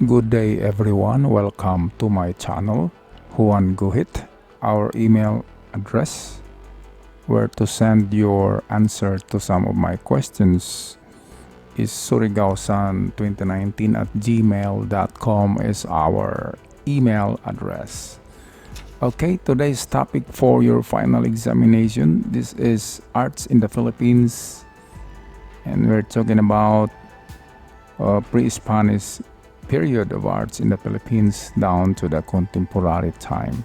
Good day everyone, welcome to my channel, Juan Guhit. Our email address where to send your answer to some of my questions is surigao2019@gmail.com is our email address. Okay, today's topic for your final examination, this is arts in the Philippines, and we're talking about pre-Spanish period of arts in the Philippines down to the contemporary time.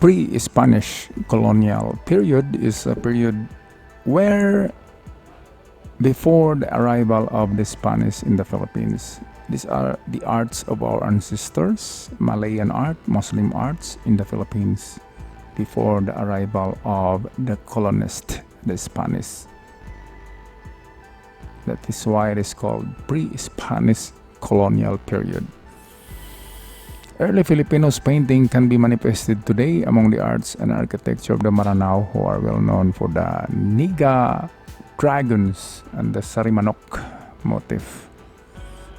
Pre-Spanish colonial period is a period where before the arrival of the Spanish in the Philippines. These are the arts of our ancestors, Malayan art, Muslim arts in the Philippines before the arrival of the colonist, the Spanish. That is why it is called pre-Spanish colonial period. Early Filipinos painting can be manifested today among the arts and architecture of the Maranao, who are well known for the Niga dragons and the Sarimanok motif.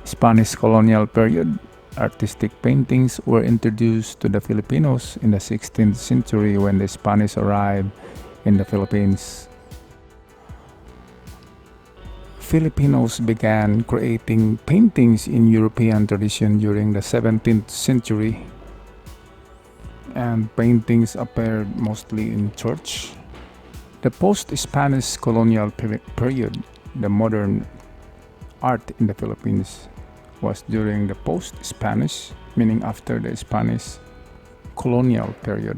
Spanish colonial period artistic paintings were introduced to the Filipinos in the 16th century when the Spanish arrived in the Philippines. Filipinos began creating paintings in European tradition during the 17th century, and paintings appeared mostly in church. The post-Spanish colonial period, the modern art in the Philippines, was during the post-Spanish, meaning after the Spanish colonial period.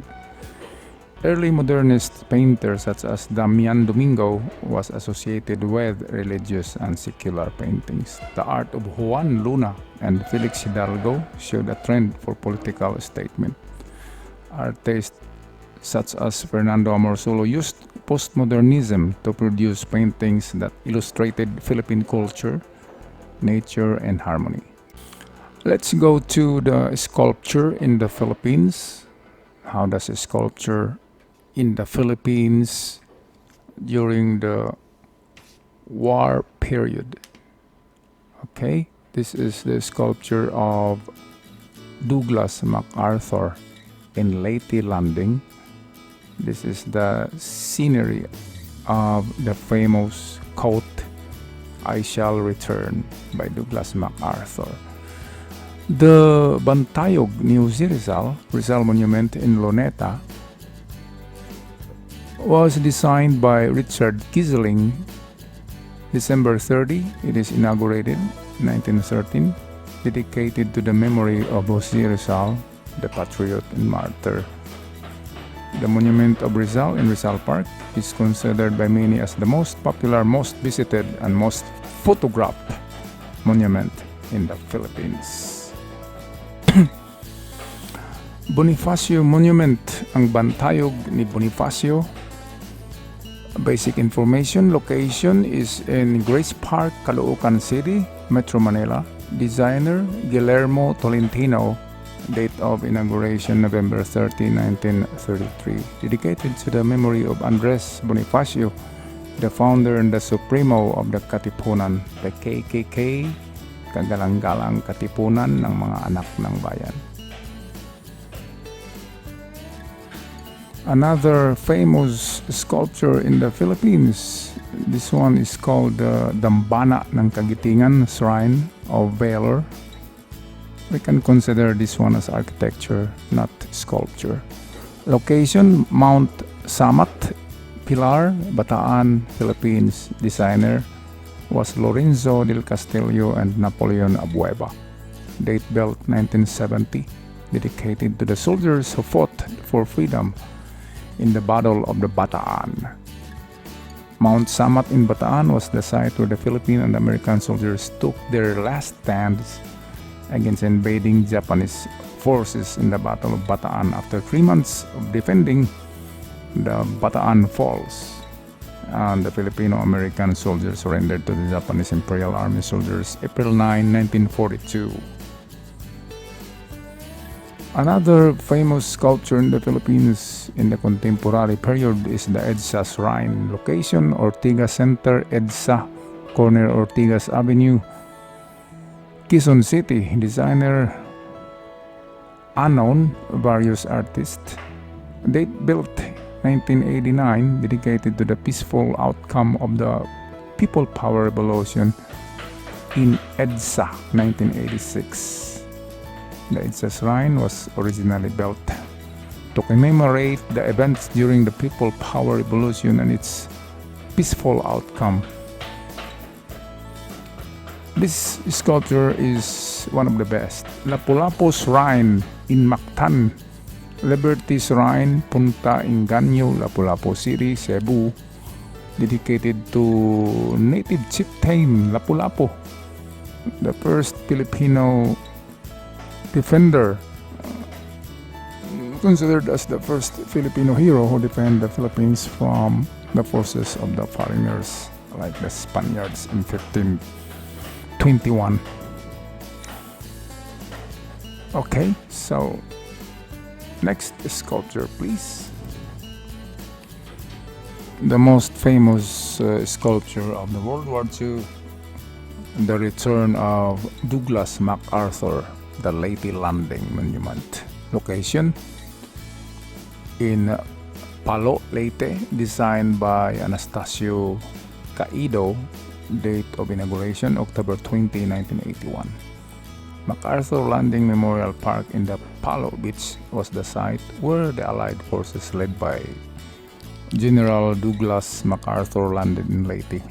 Early modernist painters such as Damian Domingo was associated with religious and secular paintings. The art of Juan Luna and Felix Hidalgo showed a trend for political statement. Artists such as Fernando Amorsolo used postmodernism to produce paintings that illustrated Philippine culture, nature, and harmony. Let's go to the sculpture in the Philippines. How does a sculpture in the Philippines during the war period? Okay, this is the sculpture of Douglas MacArthur in Leyte Landing. This is the scenery of the famous quote, "I shall return" by Douglas MacArthur. The Bantayog New Rizal Monument in Luneta was designed by Richard Kiesling. December 30, it is inaugurated 1913, dedicated to the memory of Jose Rizal, the patriot and martyr. The monument of Rizal in Rizal Park is considered by many as the most popular, most visited, and most photographed monument in the Philippines. Bonifacio Monument, ang Bantayog ni Bonifacio. Basic information, location is in Grace Park, Caloocan City, Metro Manila. Designer, Guillermo Tolentino. Date of inauguration, November 30, 1933. Dedicated to the memory of Andres Bonifacio, the founder and the supremo of the Katipunan, the KKK, kagalang-galang katipunan ng mga anak ng bayan. Another famous sculpture in the Philippines, this one is called the Dambana ng Kagitingan Shrine of Valor. We can consider this one as architecture, not sculpture. Location, Mount Samat, Pilar, Bataan, Philippines. Designer was Lorenzo del Castillo and Napoleon Abueva. Date built 1970, dedicated to the soldiers who fought for freedom in the Battle of the Bataan. Mount Samat in Bataan was the site where the Philippine and American soldiers took their last stands against invading Japanese forces in the Battle of Bataan after 3 months of defending the Bataan Falls. And the Filipino-American soldiers surrendered to the Japanese Imperial Army soldiers April 9, 1942. Another famous sculpture in the Philippines in the contemporary period is the EDSA Shrine. Location, Ortigas Center, EDSA, corner Ortigas Avenue. Quezon City, designer unknown, various artists. Date built 1989, dedicated to the peaceful outcome of the People Power Revolution in EDSA 1986. The EDSA shrine was originally built to commemorate the events during the People Power Revolution and its peaceful outcome. This sculpture is one of the best. Lapu-Lapu Shrine in Mactan, Liberty Shrine, Punta Inganyo, Lapu-Lapu City, Cebu, dedicated to native chieftain Lapu-Lapu, the first Filipino defender, considered as the first Filipino hero who defended the Philippines from the forces of the foreigners like the Spaniards in 1521. Okay, so next sculpture, please. The most famous sculpture of the World War II, the return of Douglas MacArthur, the Leyte Landing Monument. Location in Palo, Leyte, designed by Anastasio Caido. Date of inauguration October 20, 1981. MacArthur Landing Memorial Park in the Palo Beach was the site where the Allied forces led by General Douglas MacArthur landed in Leyte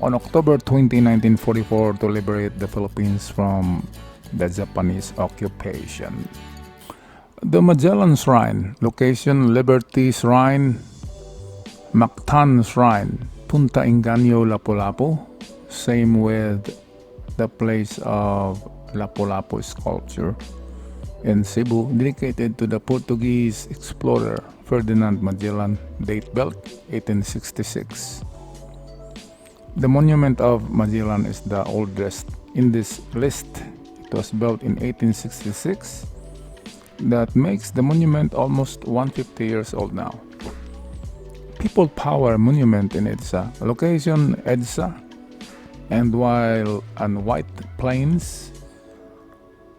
on October 20, 1944 to liberate the Philippines from the Japanese occupation. The Magellan Shrine, location Liberty Shrine, Mactan Shrine, Punta Inganyo, Lapu-Lapu, same with the place of Lapu-Lapu sculpture in Cebu, dedicated to the Portuguese explorer Ferdinand Magellan, date built 1866. The monument of Magellan is the oldest in this list. It was built in 1866. That makes the monument almost 150 years old now. People Power Monument in EDSA, location EDSA, and while on White Plains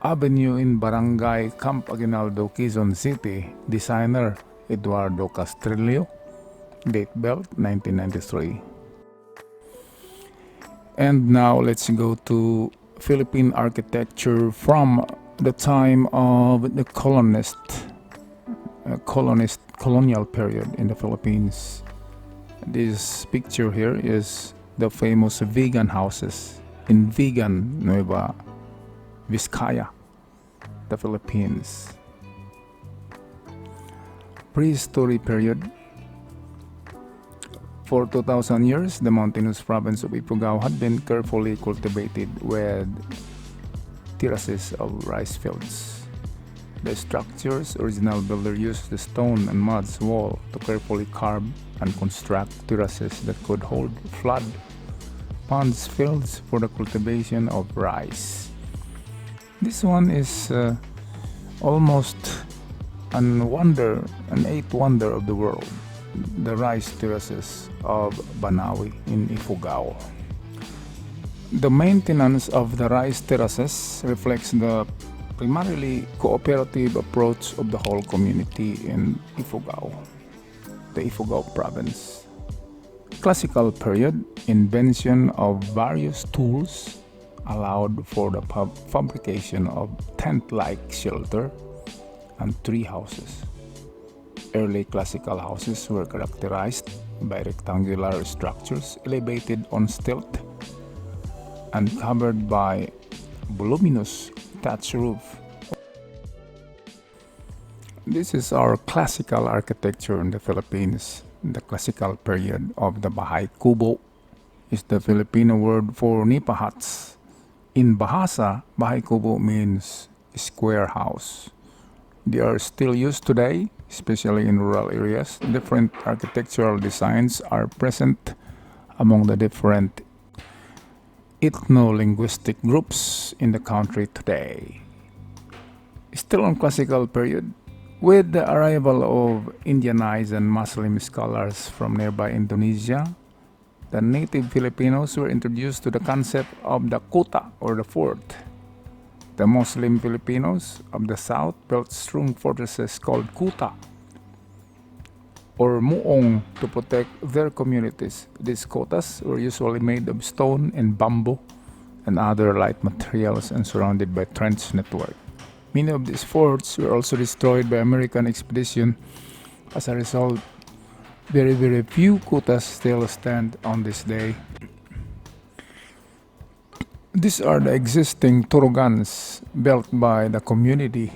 Avenue in Barangay Camp Aguinaldo, Quezon City, designer Eduardo Castrillo, date built 1993. And now let's go to Philippine architecture from the time of the colonial period in the Philippines. This picture here is the famous vegan houses in Vigan, Nueva Vizcaya, the Philippines. Prehistory period. For 2,000 years, the mountainous province of Ifugao had been carefully cultivated with terraces of rice fields. The structure's original builder used the stone and mud wall to carefully carve and construct terraces that could hold flood ponds fields for the cultivation of rice. This one is almost an eighth wonder of the world, the rice terraces of Banawi in Ifugao. The maintenance of the rice terraces reflects the primarily cooperative approach of the whole community in Ifugao, the Ifugao province. Classical period, invention of various tools allowed for the fabrication of tent-like shelter and tree houses. Early classical houses were characterized by rectangular structures elevated on stilts and covered by voluminous thatch roof. This is our classical architecture in the Philippines. The classical period of the Bahay Kubo is the Filipino word for nipa huts. In Bahasa, Bahay Kubo means square house. They are still used today, especially in rural areas. Different architectural designs are present among the different ethno-linguistic groups in the country today. Still on classical period, with the arrival of Indianized and Muslim scholars from nearby Indonesia, the native Filipinos were introduced to the concept of the kuta or the fort. The Muslim Filipinos of the south built strong fortresses called kuta or muong to protect their communities. These kotas were usually made of stone and bamboo and other light materials and surrounded by trench network. Many of these forts were also destroyed by American expedition. As a result, very few kutas still stand on this day. These are the existing turugans built by the community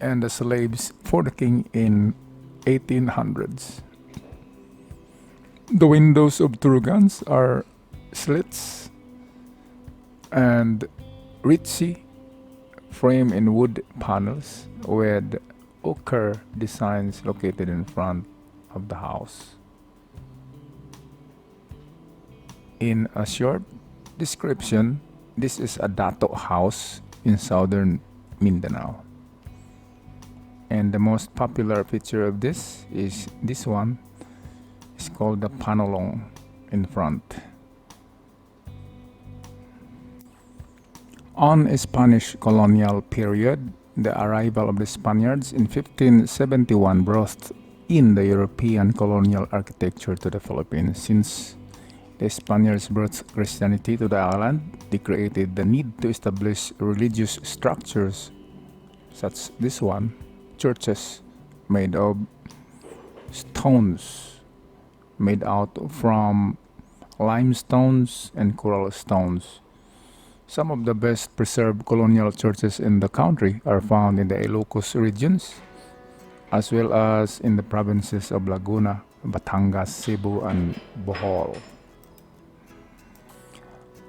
and the slaves for the king in 1800s. The windows of turugans are slits and ritzy frame in wood panels with ochre designs located in front of the house. In a short description, this is a dato house in southern Mindanao. And the most popular feature of this is this one. It's called the panolong in front. On a Spanish colonial period, the arrival of the Spaniards in 1571 brought in the European colonial architecture to the Philippines. Since the Spaniards brought Christianity to the island, they created the need to establish religious structures such as this one, churches made of stones, made out from limestones and coral stones. Some of the best preserved colonial churches in the country are found in the Ilocos regions, as well as in the provinces of Laguna, Batangas, Cebu, and Bohol.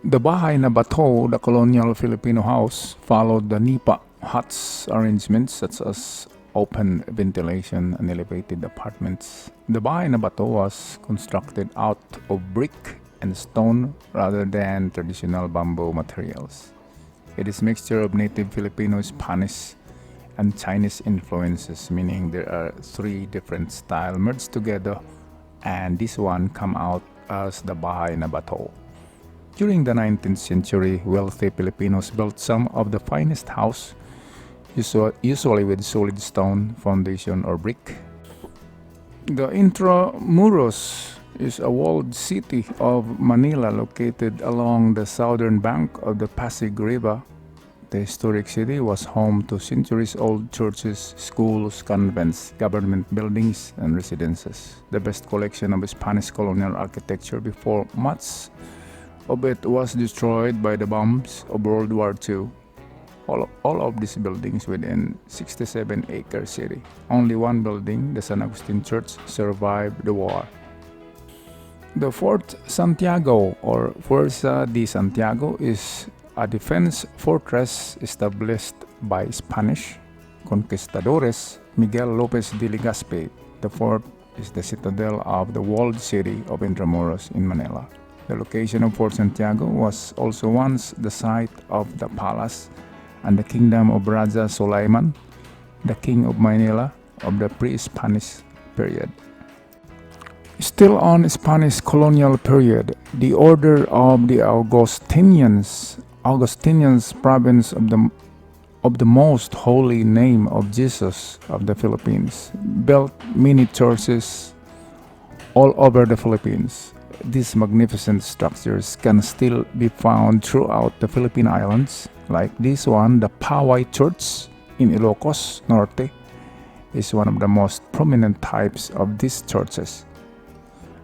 The Bahay na Bato, the colonial Filipino house, followed the nipa huts arrangements such as open ventilation and elevated apartments. The Bahay na Bato was constructed out of brick and stone rather than traditional bamboo materials. It is a mixture of native Filipino, Spanish, and Chinese influences, meaning there are three different styles merged together, and this one come out as the Bahay na Bato. During the 19th century, wealthy Filipinos built some of the finest houses, usually with solid stone foundation or brick. The Intramuros is a walled city of Manila located along the southern bank of the Pasig River. The historic city was home to centuries-old churches, schools, convents, government buildings, and residences. The best collection of Spanish colonial architecture before much of it was destroyed by the bombs of World War II. All of these buildings within 67-acre city. Only one building, the San Agustin Church, survived the war. The Fort Santiago or Fuerza de Santiago is a defense fortress established by Spanish conquistadores Miguel Lopez de Legazpi. The fort is the citadel of the walled city of Intramuros in Manila. The location of Fort Santiago was also once the site of the palace and the kingdom of Raja Sulaiman, the king of Manila of the pre-Spanish period. Still on Spanish colonial period, the order of the Augustinians province of the most holy name of Jesus of the Philippines, built many churches all over the Philippines. These magnificent structures can still be found throughout the Philippine Islands, like this one, the Paway Church in Ilocos Norte, is one of the most prominent types of these churches.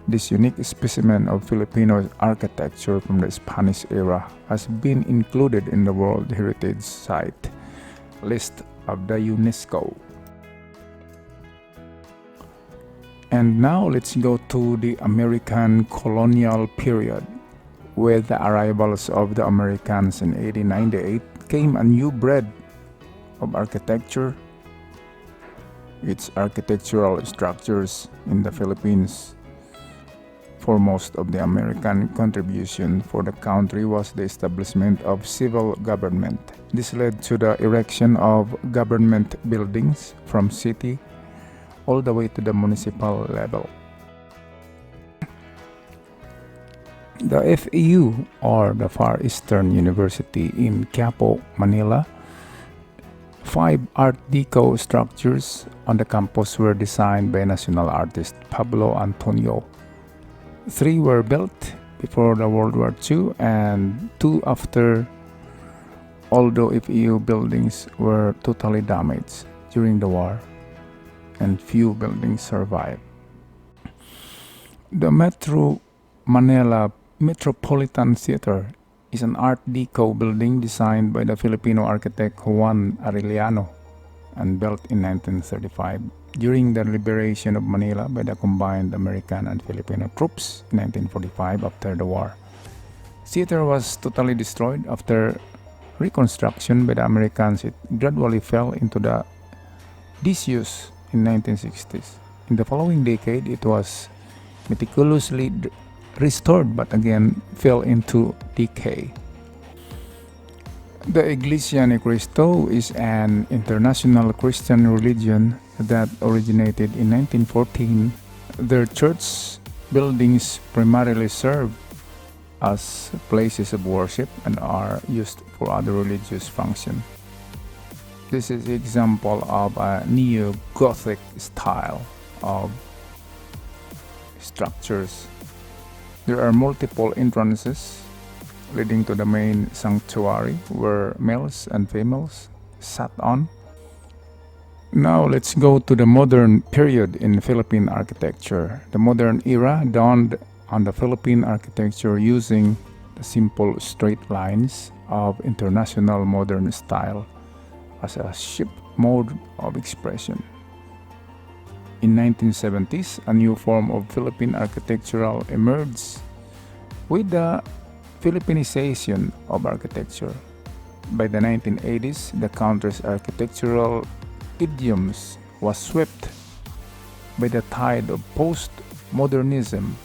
This unique specimen of Filipino architecture from the Spanish era has been included in the World Heritage Site list of the UNESCO. And now let's go to the American colonial period. With the arrivals of the Americans in 1898 came a new breed of architecture. Its architectural structures in the Philippines. Foremost of the American contribution for the country was the establishment of civil government. This led to the erection of government buildings from city all the way to the municipal level. The FEU, or the Far Eastern University in Quiapo, Manila, 5 Art Deco structures on the campus were designed by national artist Pablo Antonio. 3 were built before the World War II and 2 after, although FEU buildings were totally damaged during the war and few buildings survived. The Metro Manila Metropolitan Theater is an Art Deco building designed by the Filipino architect Juan Arellano and built in 1935 during the liberation of Manila by the combined American and Filipino troops in 1945 after the war. Theater was totally destroyed after reconstruction by the Americans. It gradually fell into the disuse in 1960s. In the following decade, it was meticulously restored but again fell into decay. The Iglesia Ni Cristo is an international Christian religion that originated in 1914. Their church buildings primarily serve as places of worship and are used for other religious functions. This is an example of a neo-Gothic style of structures. There are multiple entrances leading to the main sanctuary where males and females sat on. Now let's go to the modern period in Philippine architecture. The modern era dawned on the Philippine architecture using the simple straight lines of international modern style as a ship mode of expression. In 1970s, a new form of Philippine architectural emerged with the Philippinization of architecture. By the 1980s, the country's architectural idioms was swept by the tide of post-modernism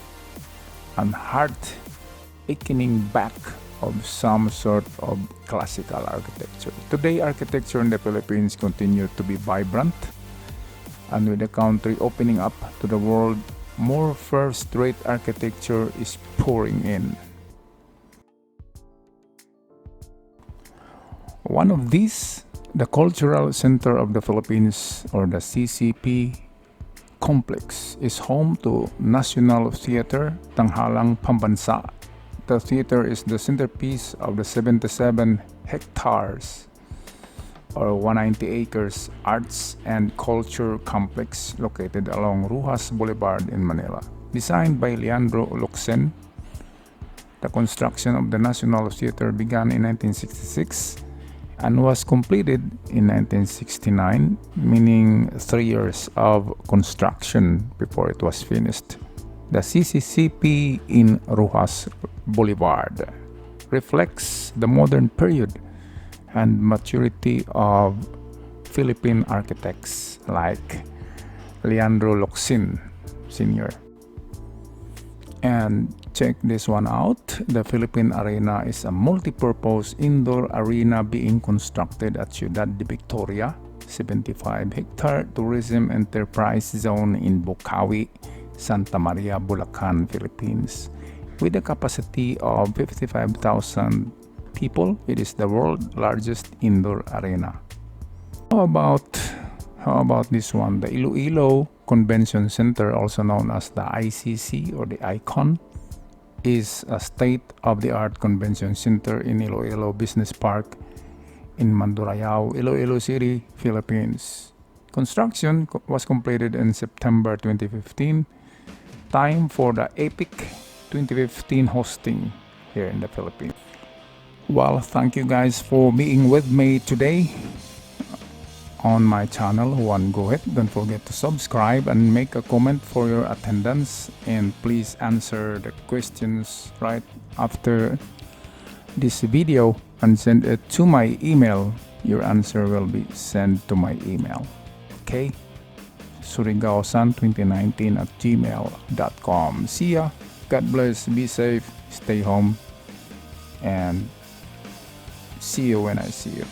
and heart-aching back of some sort of classical architecture. Today, architecture in the Philippines continues to be vibrant, and with the country opening up to the world, more first-rate architecture is pouring in. One of these, the Cultural Center of the Philippines, or the CCP complex, is home to National Theater Tanghalang Pambansa. The theater is the centerpiece of the 77 hectares or 190 acres arts and culture complex located along Rujas Boulevard in Manila. Designed by Leandro Locsin, the construction of the National Theater began in 1966 and was completed in 1969, meaning 3 years of construction before it was finished. The CCCP in Rujas Boulevard reflects the modern period and maturity of Philippine architects like Leandro Locsin Sr. And check this one out. The Philippine Arena is a multi-purpose indoor arena being constructed at Ciudad de Victoria, 75-hectare tourism enterprise zone in Bocaue, Santa Maria, Bulacan, Philippines. With a capacity of 55,000 people, it is the world's largest indoor arena. How about this one? The Iloilo Convention Center, also known as the ICC or the ICON, is a state-of-the-art convention center in Iloilo Business Park in Mandurayao, Iloilo City, Philippines. Construction was completed in September 2015. Time for the epic 2015 hosting here in the Philippines. Well, thank you guys for being with me today on my channel, Juan Gohet. Don't forget to subscribe and make a comment for your attendance, and please answer the questions right after this video and send it to my email. Your answer will be sent to my email. Okay? surigaosan2019@gmail.com. See ya. God bless. Be safe. Stay home. And see you when I see you.